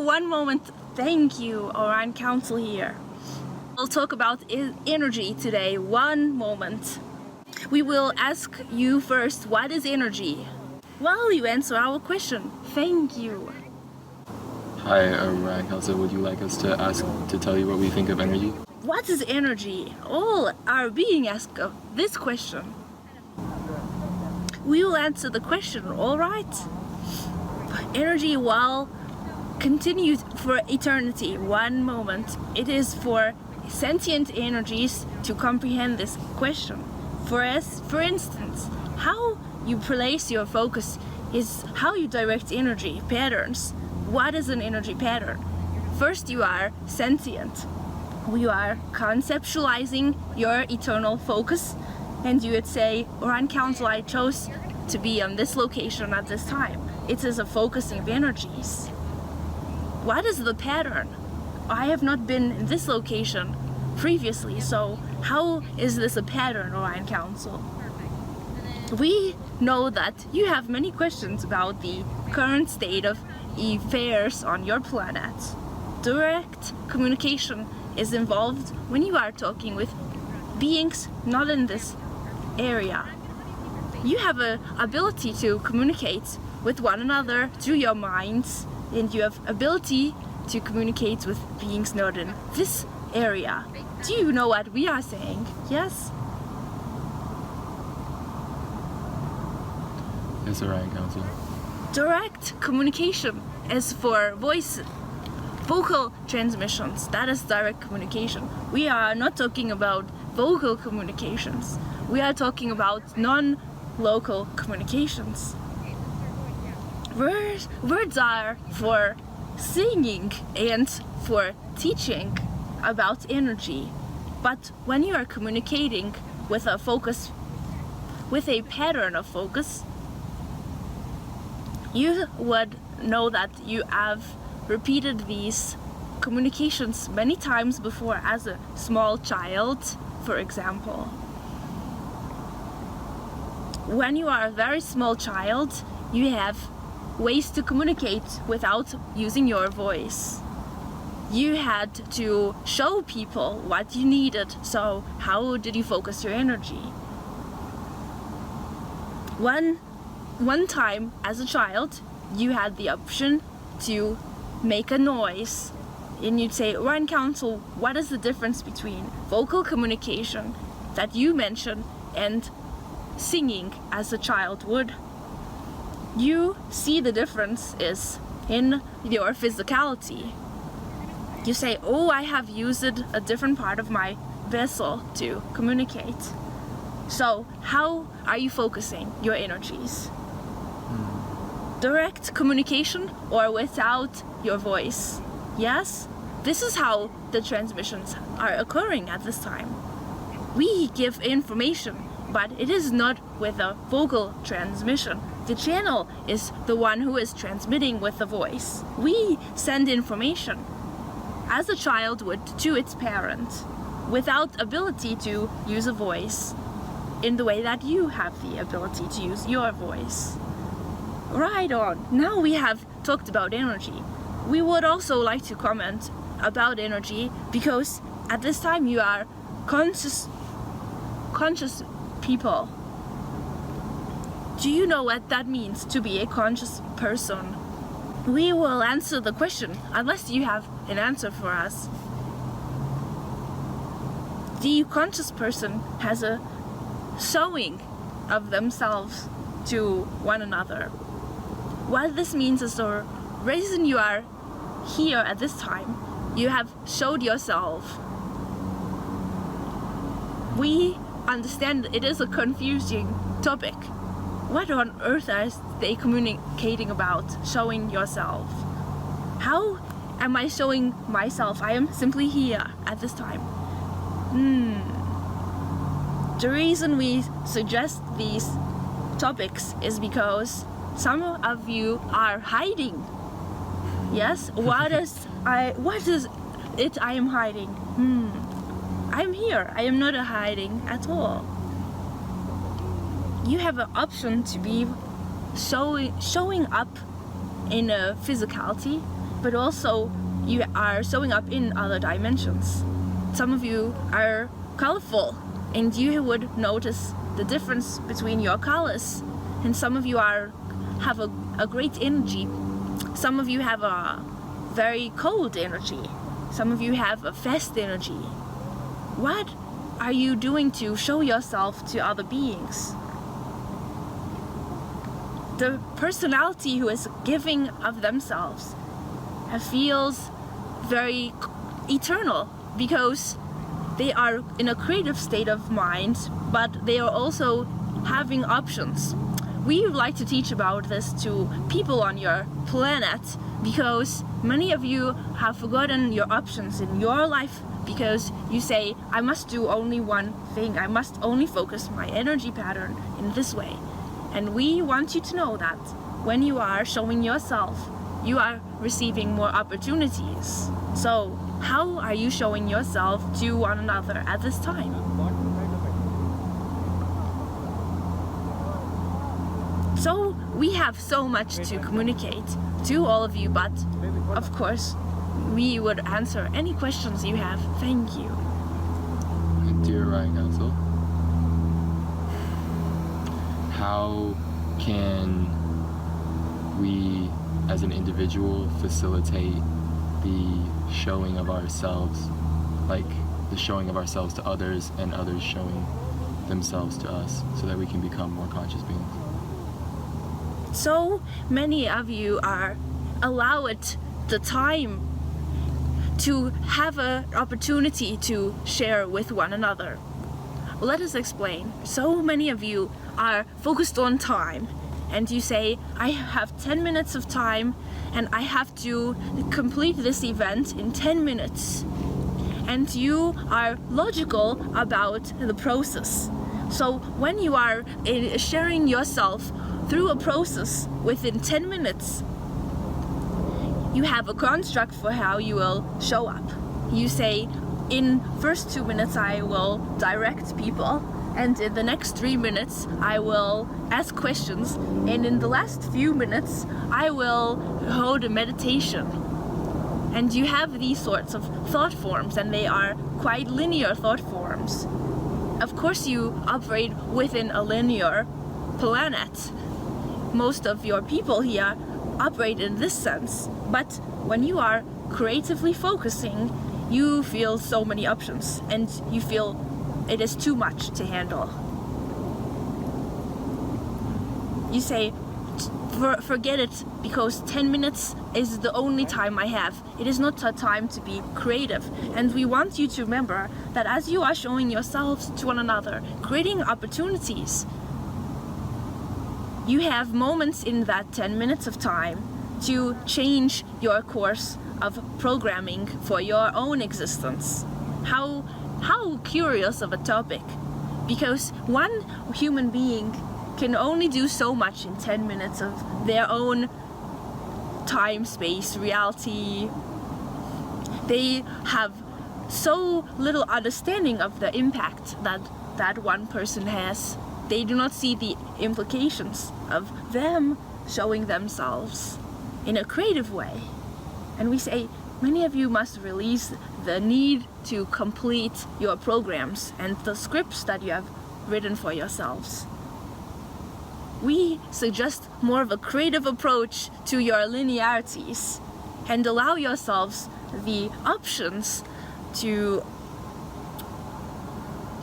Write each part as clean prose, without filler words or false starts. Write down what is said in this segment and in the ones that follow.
one moment. Thank you, Orion Council here. We'll talk about energy today. One moment. We will ask you first, what is energy? While you answer our question. Thank you. Hi, Orion Council. Would you like us to tell you what we think of energy? What is energy? All are being asked of this question. We will answer the question, alright? Energy will continue for eternity, one moment. It is for sentient energies to comprehend this question. For instance, how you place your focus is how you direct energy patterns. What is an energy pattern? First, you are sentient. You are conceptualizing your eternal focus, and you would say, Orion Council, I chose to be on this location at this time. It is a focusing of energies. What is the pattern? I have not been in this location previously, so how is this a pattern, Orion Council? We know that you have many questions about the current state of affairs on your planet. Direct communication is involved when you are talking with beings not in this area. You have an ability to communicate with one another through your minds, and you have ability to communicate with beings not in this area. Do you know what we are saying? Yes? Yes, Orion Council. Direct communication is for vocal transmissions. That is direct communication. We are not talking about vocal communications. We are talking about non-local communications. Words are for singing and for teaching about energy. But when you are communicating with a focus, with a pattern of focus, you would know that you have repeated these communications many times before as a small child, for example. When you are a very small child, you have ways to communicate without using your voice. You had to show people what you needed, so how did you focus your energy? One time as a child, you had the option to make a noise, and you'd say, Orion Council, what is the difference between vocal communication that you mentioned and singing as a child would? You see the difference is in your physicality. You say, oh, I have used a different part of my vessel to communicate. So how are you focusing your energies? Direct communication or without your voice? Yes? This is how the transmissions are occurring at this time. We give information, but it is not with a vocal transmission. The channel is the one who is transmitting with the voice. We send information as a child would to its parent without ability to use a voice in the way that you have the ability to use your voice. Right on. Now we have talked about energy. We would also like to comment about energy because at this time you are conscious people. Do you know what that means to be a conscious person? We will answer the question unless you have an answer for us. The conscious person has a showing of themselves to one another. What this means is the reason you are here at this time, you have showed yourself. We understand it is a confusing topic. What on earth are they communicating about, showing yourself? How am I showing myself? I am simply here at this time. The reason we suggest these topics is because some of you are hiding. Yes? What is it I am hiding? I'm here. I am not hiding at all. You have an option to be showing up in a physicality, but also you are showing up in other dimensions. Some of you are colorful, and you would notice the difference between your colors. And some of you have a great energy. Some of you have a very cold energy. Some of you have a fast energy. What are you doing to show yourself to other beings? The personality who is giving of themselves feels very eternal, because they are in a creative state of mind, but they are also having options. We would like to teach about this to people on your planet, because many of you have forgotten your options in your life, because you say, I must do only one thing, I must only focus my energy pattern in this way. And we want you to know that when you are showing yourself, you are receiving more opportunities. So how are you showing yourself to one another at this time? So we have so much to communicate to all of you, but of course we would answer any questions you have. Thank you. Dear Orion Council, how can we as an individual facilitate the showing of ourselves, like the showing of ourselves to others and others showing themselves to us, so that we can become more conscious beings? So many of you are allowed the time to have an opportunity to share with one another. Let us explain. So many of you are focused on time, and you say, I have 10 minutes of time and I have to complete this event in 10 minutes. And you are logical about the process. So when you are sharing yourself through a process within 10 minutes, you have a construct for how you will show up. You say, in first 2 minutes I will direct people, and in the next 3 minutes I will ask questions, and in the last few minutes I will hold a meditation. And you have these sorts of thought forms, and they are quite linear thought forms. Of course you operate within a linear planet. Most of your people here operate in this sense, but when you are creatively focusing, you feel so many options, and you feel it is too much to handle. You say, forget it, because 10 minutes is the only time I have. It is not a time to be creative. And we want you to remember that as you are showing yourselves to one another, creating opportunities, you have moments in that 10 minutes of time to change your course of programming for your own existence. How curious of a topic, because one human being can only do so much in 10 minutes of their own time, space, reality. They have so little understanding of the impact that one person has. They do not see the implications of them showing themselves in a creative way. And we say, many of you must release the need to complete your programs and the scripts that you have written for yourselves. We suggest more of a creative approach to your linearities, and allow yourselves the options to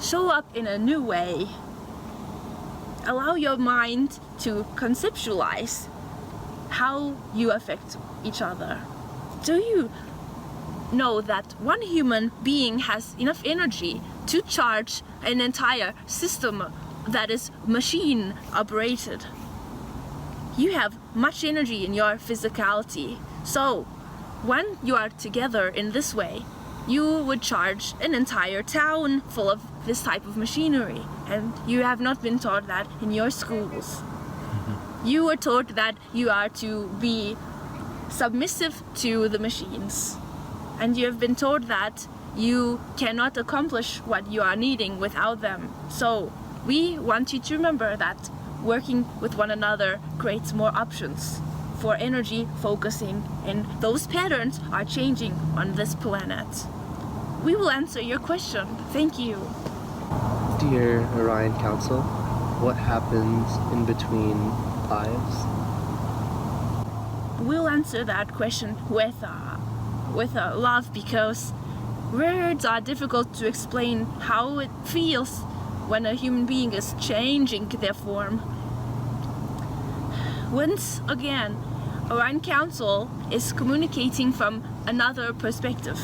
show up in a new way. Allow your mind to conceptualize how you affect each other. Do you know that one human being has enough energy to charge an entire system that is machine operated? You have much energy in your physicality. So when you are together in this way, you would charge an entire town full of this type of machinery. And you have not been taught that in your schools. You were taught that you are to be submissive to the machines. And you have been told that you cannot accomplish what you are needing without them. So we want you to remember that working with one another creates more options for energy focusing, and those patterns are changing on this planet. We will answer your question. Thank you. Dear Orion Council, what happens in between lives? We'll answer that question with love, because words are difficult to explain how it feels when a human being is changing their form. Once again, Orion Council is communicating from another perspective.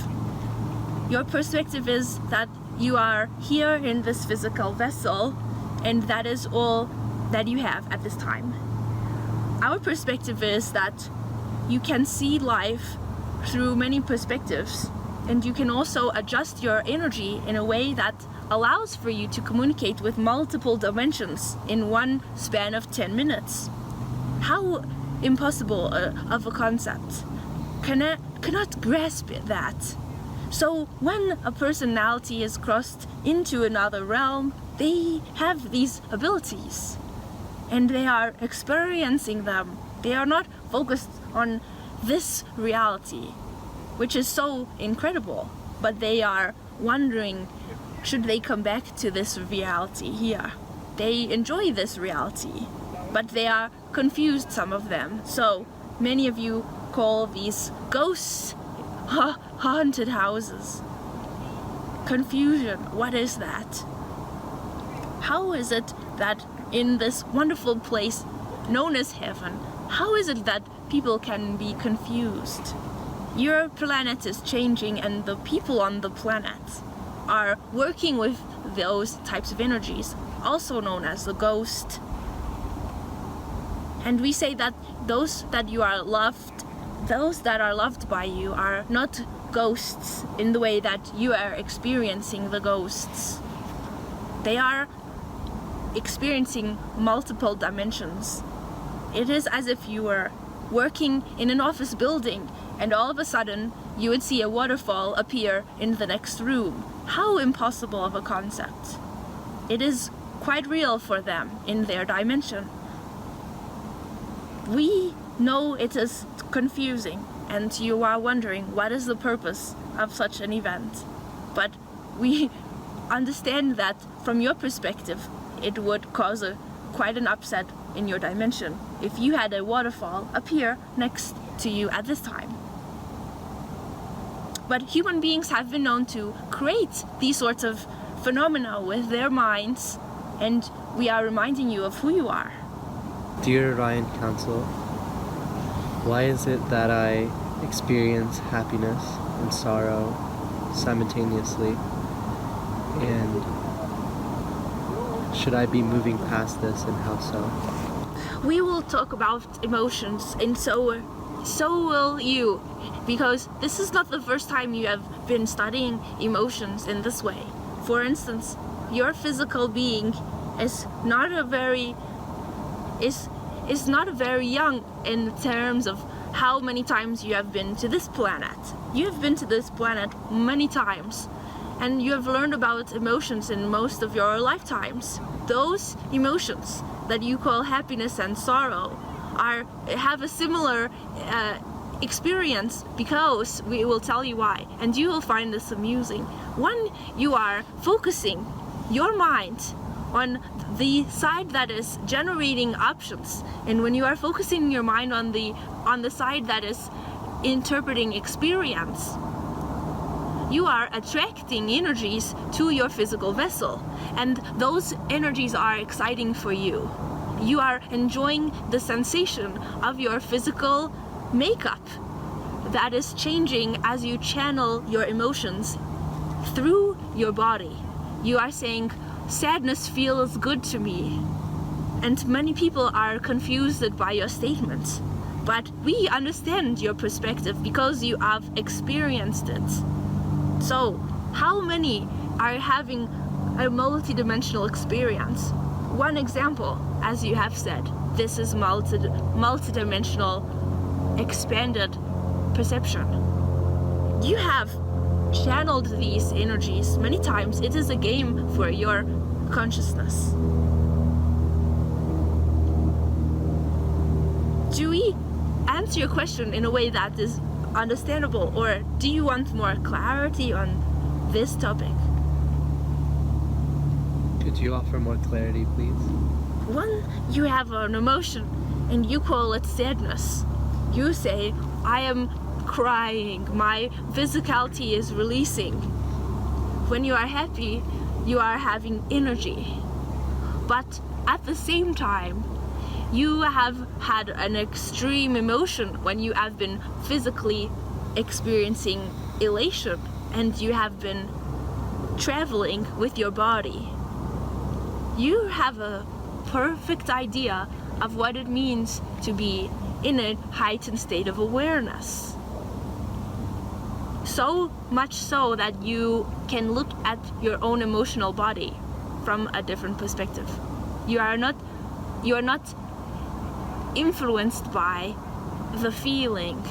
Your perspective is that you are here in this physical vessel, and that is all that you have at this time. Our perspective is that you can see life through many perspectives, and you can also adjust your energy in a way that allows for you to communicate with multiple dimensions in one span of 10 minutes. How impossible of a concept. Cannot grasp that. So when a personality is crossed into another realm, they have these abilities, and they are experiencing them. They are not focused on this reality, which is so incredible, but they are wondering, should they come back to this reality here? They enjoy this reality, but they are confused, some of them. So many of you call these ghosts haunted houses. Confusion, what is that? How is it that in this wonderful place known as heaven, how is it that people can be confused? Your planet is changing, and the people on the planet are working with those types of energies, also known as the ghost. And we say that those that are loved by you are not ghosts in the way that you are experiencing the ghosts. They are experiencing multiple dimensions. It is as if you were working in an office building, and all of a sudden you would see a waterfall appear in the next room. How impossible of a concept. It is quite real for them in their dimension. We know it is confusing, and you are wondering what is the purpose of such an event. But we understand that from your perspective, it would cause quite an upset in your dimension if you had a waterfall appear next to you at this time. But human beings have been known to create these sorts of phenomena with their minds, and we are reminding you of who you are. Dear Orion Council, why is it that I experience happiness and sorrow simultaneously? And should I be moving past this, and how so? We will talk about emotions, and so will you, because this is not the first time you have been studying emotions in this way. For instance, your physical being is not a very young in terms of how many times you have been to this planet. You have been to this planet many times, and you have learned about emotions in most of your lifetimes. Those emotions that you call happiness and sorrow have a similar experience, because we will tell you why, and you will find this amusing. When you are focusing your mind on the side that is generating options, and when you are focusing your mind on the side that is interpreting experience, you are attracting energies to your physical vessel, and those energies are exciting for you. You are enjoying the sensation of your physical makeup that is changing as you channel your emotions through your body. You are saying, sadness feels good to me. And many people are confused by your statements. But we understand your perspective because you have experienced it. So, how many are having a multidimensional experience? One example, as you have said, this is multidimensional expanded perception. You have channeled these energies many times. It is a game for your consciousness. Do we answer your question in a way that is understandable, or do you want more clarity on this topic? Could you offer more clarity, please? When you have an emotion and you call it sadness, you say, I am crying, my physicality is releasing. When you are happy, you are having energy. But at the same time, you have had an extreme emotion when you have been physically experiencing elation and you have been traveling with your body. You have a perfect idea of what it means to be in a heightened state of awareness. So much so that you can look at your own emotional body from a different perspective. You are not influenced by the feeling.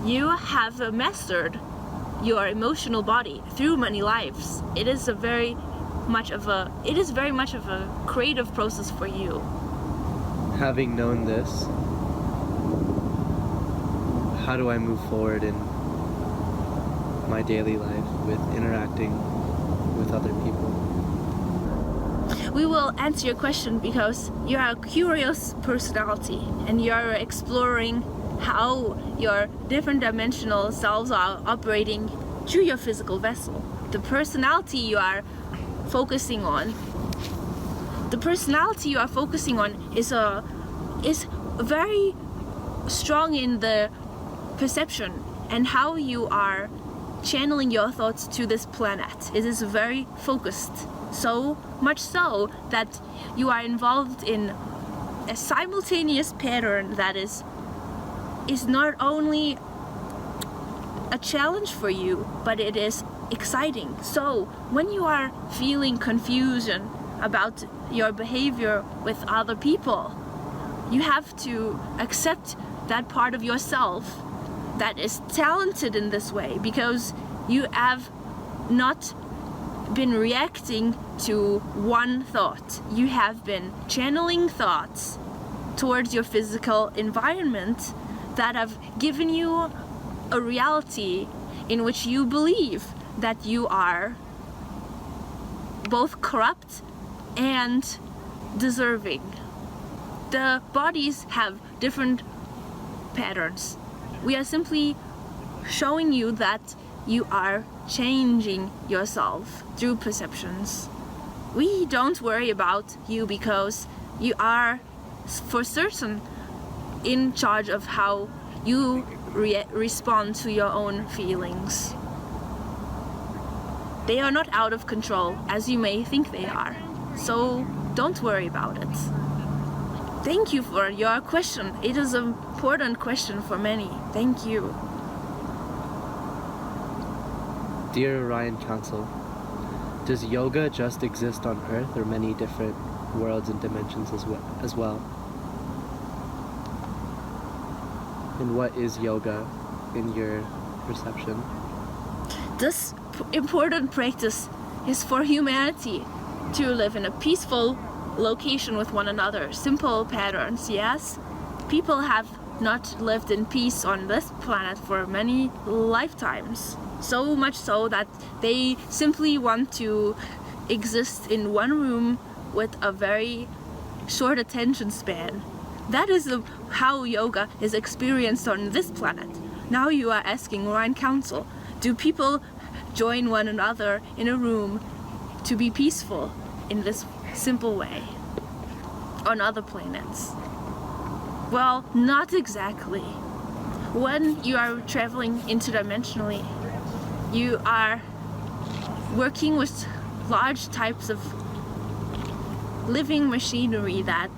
You have mastered your emotional body through many lives. It is very much of a creative process for you. Having known this, how do I move forward in my daily life with interacting with other people? We will answer your question because you are a curious personality and you are exploring how your different dimensional selves are operating through your physical vessel. The personality you are focusing on is very strong in the perception and how you are channeling your thoughts to this planet. It is very focused. So much so that you are involved in a simultaneous pattern that is not only a challenge for you, but it is exciting. So when you are feeling confusion about your behavior with other people, you have to accept that part of yourself that is talented in this way, because you have not been reacting to one thought. You have been channeling thoughts towards your physical environment that have given you a reality in which you believe that you are both corrupt and deserving. The bodies have different patterns. We are simply showing you that you are changing yourself through perceptions. We don't worry about you because you are for certain in charge of how you respond to your own feelings. They are not out of control as you may think they are, so don't worry about it. Thank you for your question. It is an important question for many. Thank you. Dear Orion Council, does yoga just exist on Earth or many different worlds and dimensions as well? And what is yoga in your perception? This important practice is for humanity to live in a peaceful location with one another. Simple patterns, yes. People have not lived in peace on this planet for many lifetimes. So much so that they simply want to exist in one room with a very short attention span. That is how yoga is experienced on this planet. Now you are asking Orion Council, do people join one another in a room to be peaceful in this simple way on other planets? Well, not exactly. When you are traveling interdimensionally, you are working with large types of living machinery that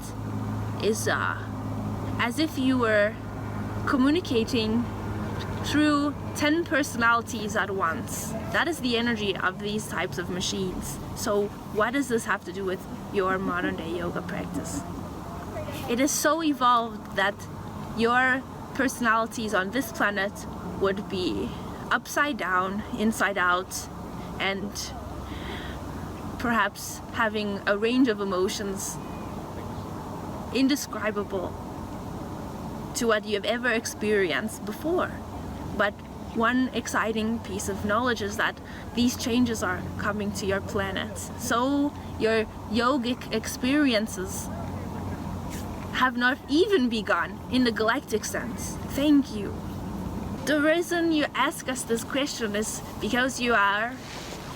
is as if you were communicating through 10 personalities at once. That is the energy of these types of machines. So what does this have to do with your modern day yoga practice? It is so evolved that your personalities on this planet would be upside down, inside out, and perhaps having a range of emotions indescribable to what you have ever experienced before. But one exciting piece of knowledge is that these changes are coming to your planet. So your yogic experiences have not even begun in the galactic sense. Thank you. The reason you ask us this question is because you are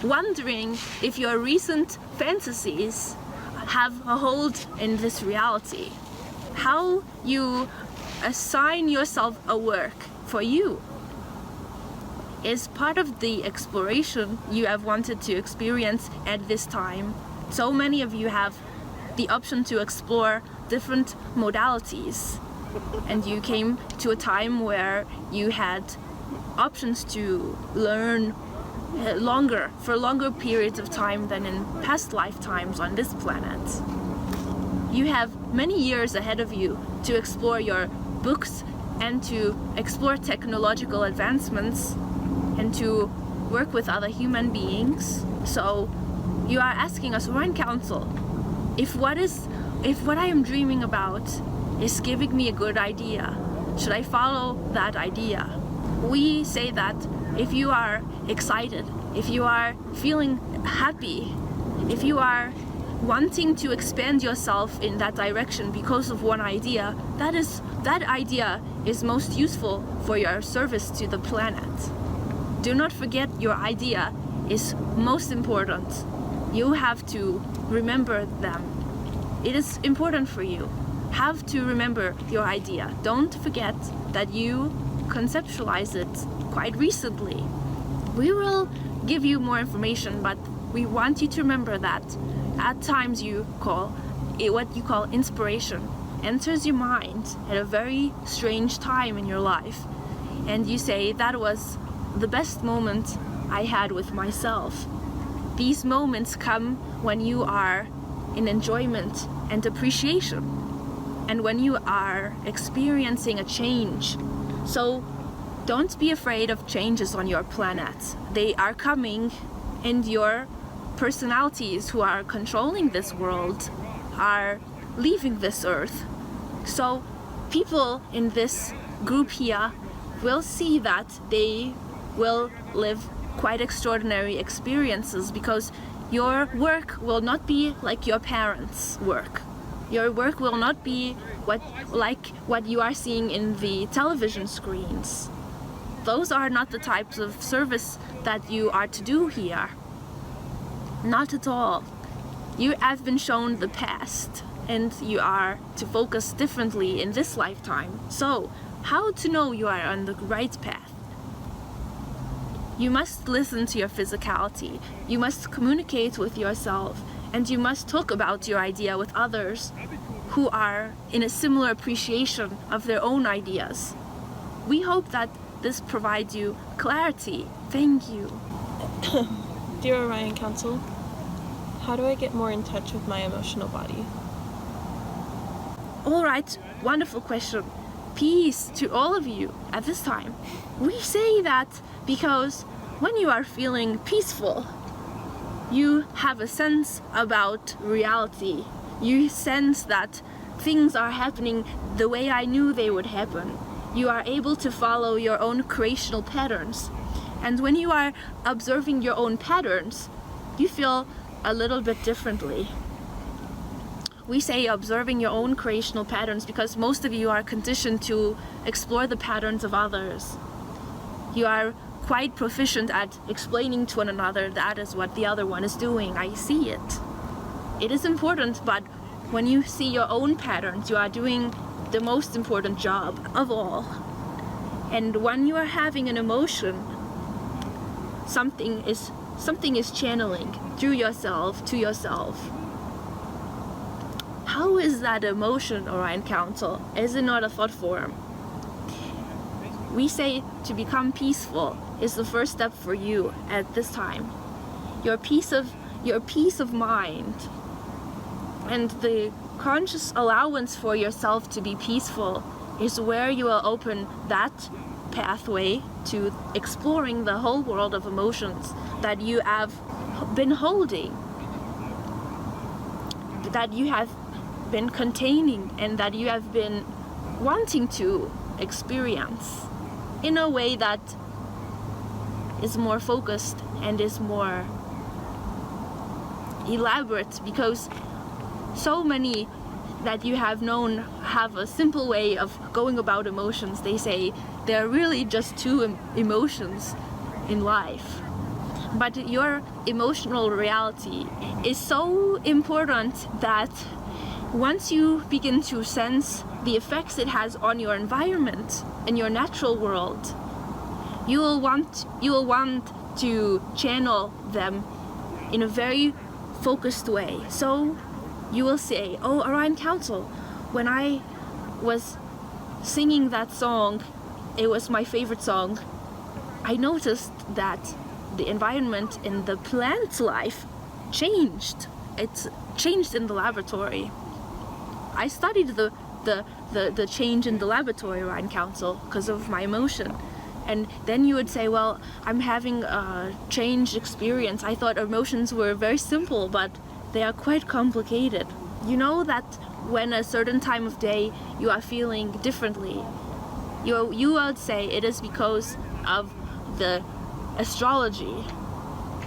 wondering if your recent fantasies have a hold in this reality. How you assign yourself a work for you is part of the exploration you have wanted to experience at this time. So many of you have the option to explore different modalities, and you came to a time where you had options to learn for longer periods of time than in past lifetimes on this planet. You have many years ahead of you to explore your books and to explore technological advancements and to work with other human beings. So you are asking us, Orion Council, if what I am dreaming about is giving me a good idea, should I follow that idea? We say that if you are excited, if you are feeling happy, if you are wanting to expand yourself in that direction because of one idea, that idea is most useful for your service to the planet. Do not forget your idea is most important. You have to remember them. It is important for you. Have to remember your idea. Don't forget that you conceptualized it quite recently. We will give you more information, but we want you to remember that at times what you call inspiration enters your mind at a very strange time in your life, and you say, that was the best moment I had with myself. These moments come when you are in enjoyment and appreciation, and when you are experiencing a change. So don't be afraid of changes on your planet. They are coming, and your personalities who are controlling this world are leaving this earth. So people in this group here will see that they will live quite extraordinary experiences, because your work will not be like your parents' work. Your work will not be like what you are seeing in the television screens. Those are not the types of service that you are to do here. Not at all. You have been shown the past, and you are to focus differently in this lifetime. So, how to know you are on the right path? You must listen to your physicality. You must communicate with yourself, and you must talk about your idea with others who are in a similar appreciation of their own ideas. We hope that this provides you clarity. Thank you. Dear Orion Council, how do I get more in touch with my emotional body? All right, wonderful question. Peace to all of you at this time. We say that because when you are feeling peaceful, you have a sense about reality. You sense that things are happening the way I knew they would happen. You are able to follow your own creational patterns. And when you are observing your own patterns, you feel a little bit differently. We say observing your own creational patterns because most of you are conditioned to explore the patterns of others. You are quite proficient at explaining to one another that is what the other one is doing. I see it. It is important, but when you see your own patterns, you are doing the most important job of all. And when you are having an emotion, something is channeling through yourself to yourself. How is that emotion, Orion Council? Is it not a thought form? We say to become peaceful is the first step for you at this time. Your peace of mind and the conscious allowance for yourself to be peaceful is where you will open that pathway to exploring the whole world of emotions that you have been holding, that you have been containing, and that you have been wanting to experience in a way that is more focused and is more elaborate, because so many that you have known have a simple way of going about emotions. They say there are really just two emotions in life. But your emotional reality is so important that once you begin to sense the effects it has on your environment and your natural world, you will want to channel them in a very focused way. So you will say, "Oh, Orion Council, when I was singing that song, it was my favorite song, I noticed that the environment in the plant life changed. It's changed in the laboratory. I studied the change in the laboratory, Orion Council, because of my emotion." And then you would say, "Well, I'm having a changed experience. I thought emotions were very simple, but they are quite complicated." You know that when a certain time of day you are feeling differently, you would say it is because of the astrology.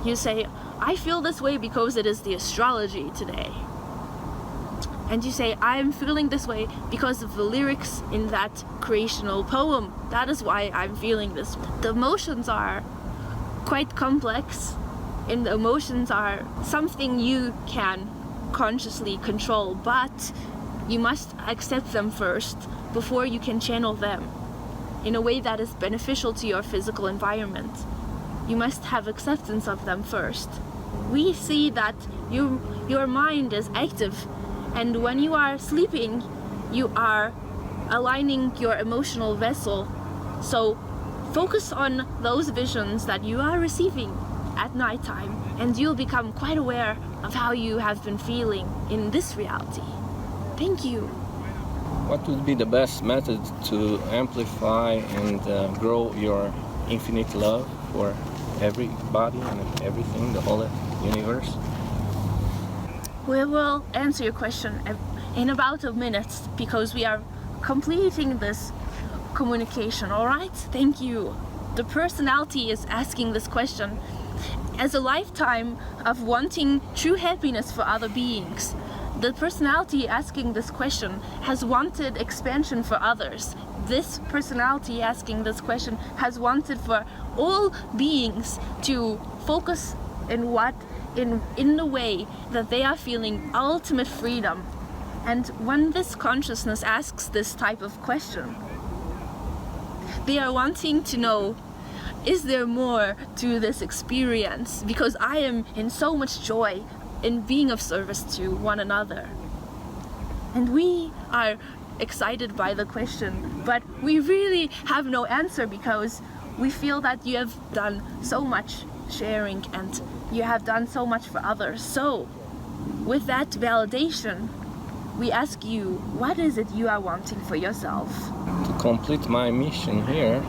You say, "I feel this way because it is the astrology today." And you say, "I'm feeling this way because of the lyrics in that creational poem. That is why I'm feeling this." The emotions are quite complex, and the emotions are something you can consciously control, but you must accept them first before you can channel them in a way that is beneficial to your physical environment. You must have acceptance of them first. We see that your mind is active, and when you are sleeping, you are aligning your emotional vessel. So focus on those visions that you are receiving at nighttime, and you'll become quite aware of how you have been feeling in this reality. Thank you. What would be the best method to amplify and grow your infinite love for everybody and everything, the whole universe? We will answer your question in about a minute, because we are completing this communication, all right? Thank you. The personality is asking this question as a lifetime of wanting true happiness for other beings. The personality asking this question has wanted expansion for others. This personality asking this question has wanted for all beings to focus in the way that they are feeling ultimate freedom. And when this consciousness asks this type of question, they are wanting to know, is there more to this experience? Because I am in so much joy in being of service to one another. And we are excited by the question, but we really have no answer, because we feel that you have done so much sharing and you have done so much for others. So with that validation, we ask you, what is it you are wanting for yourself? To complete my mission here,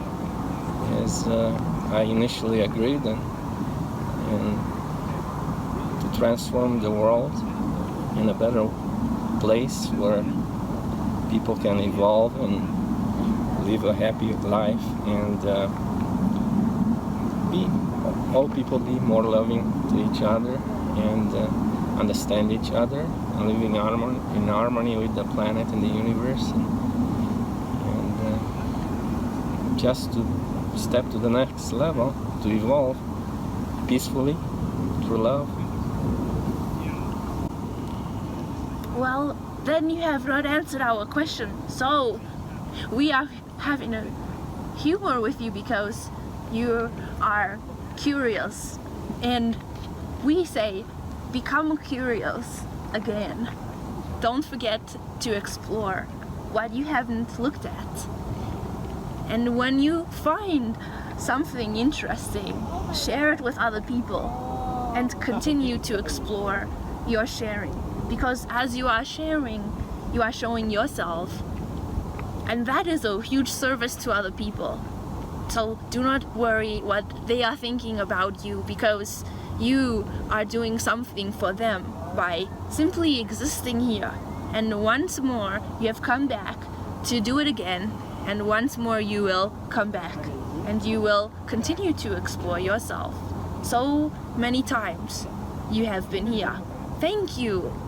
as I initially agreed, and to transform the world in a better place where people can evolve and live a happy life, and all people be more loving to each other and understand each other and live in harmony with the planet and the universe, and just to step to the next level, to evolve peacefully through love. Well, then you have not answered our question. So we are having a humor with you because you are curious, and we say, become curious again. Don't forget to explore what you haven't looked at. And when you find something interesting, share it with other people and continue to explore your sharing. Because as you are sharing, you are showing yourself, and that is a huge service to other people. So do not worry what they are thinking about you, because you are doing something for them by simply existing here. And once more, you have come back to do it again, and once more you will come back and you will continue to explore yourself. So many times you have been here. Thank you.